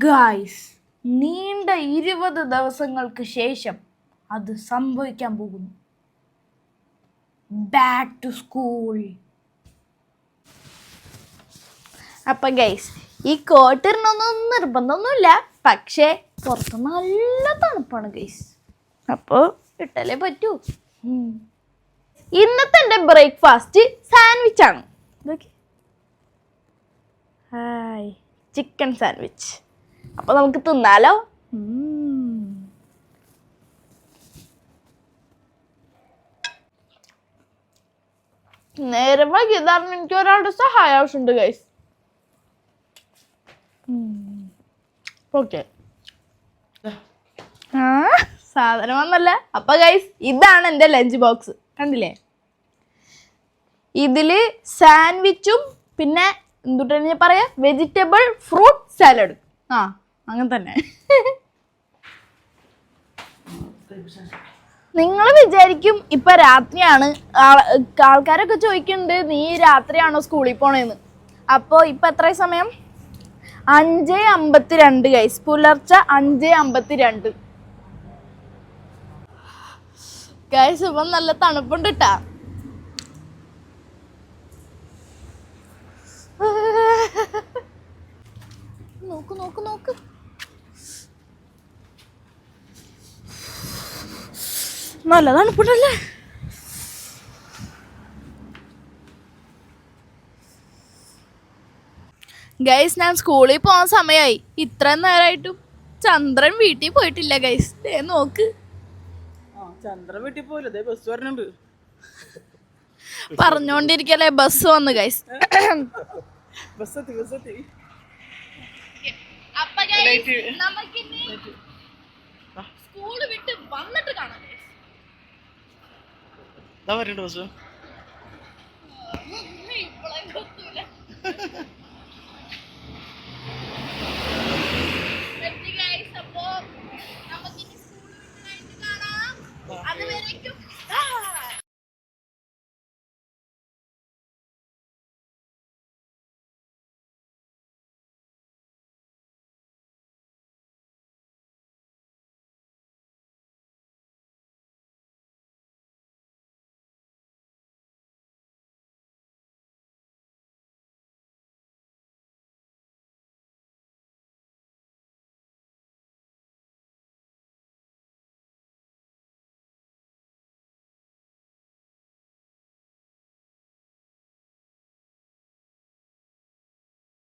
Guys, നീണ്ട 20 ദിവസങ്ങൾക്ക് ശേഷം അത് സംഭവിക്കാൻ പോകുന്നു. Back to school. അപ്പൊ ഗൈസ്, ഈ കോട്ടിടണമെന്നൊന്നും നിർബന്ധമൊന്നുമില്ല, പക്ഷേ പുറത്ത് നല്ല തണുപ്പാണ് ഗൈസ്, അപ്പോൾ ഇട്ടല്ലേ പറ്റൂ. ഇന്നത്തെ എൻ്റെ ബ്രേക്ക്ഫാസ്റ്റ് സാൻഡ്വിച്ച് ആണ്. Hi, chicken sandwich. അപ്പൊ നമുക്ക് തിന്നാലോ. നേരം വൈകിയതാണ്, എനിക്ക് ഒരാളുടെ സഹായം ആവശ്യമുണ്ട് ഗൈസ്. ഓക്കെ, സാധനം വന്നല്ല. അപ്പൊ ഗൈസ്, ഇതാണ് എൻ്റെ ലഞ്ച് ബോക്സ്, കണ്ടില്ലേ? ഇതില് സാൻഡ്വിച്ചും പിന്നെ എന്തുട്ടാ പറയാ, വെജിറ്റബിൾ ഫ്രൂട്ട് സാലഡ്. അങ്ങനെ തന്നെ. നിങ്ങൾ വിചാരിക്കും ഇപ്പൊ രാത്രിയാണ്, ആൾക്കാരൊക്കെ ചോദിക്കുന്നുണ്ട് നീ രാത്രിയാണോ സ്കൂളിൽ പോണേന്ന്. അപ്പോൾ ഇപ്പൊ എത്ര സമയം? 5:52 ഗൈസ്, പുലർച്ചെ 5:52 ഗൈസ്. ഇപ്പം നല്ല തണുപ്പുണ്ട് ട്ടാ. നോക്ക് നോക്ക് നോക്ക്, നല്ല തണുപ്പുണ്ടല്ലേ. ഗൈസ്, ഞാൻ സ്കൂളിൽ പോകാൻ സമയമായി. ഇത്രയും നേരമായിട്ടും ചന്ദ്രൻ വീട്ടിൽ പോയിട്ടില്ല ഗൈസ്. നോക്ക്, ചന്ദ്രൻ വീട്ടിൽ പോയില്ലേ, ബസ് വരണുണ്ട്. പറഞ്ഞോണ്ടിരിക്കല്ലേ, ബസ് വന്നു ഗൈസ്. സ്കൂള് വിട്ട് വന്നിട്ട് കാണാം.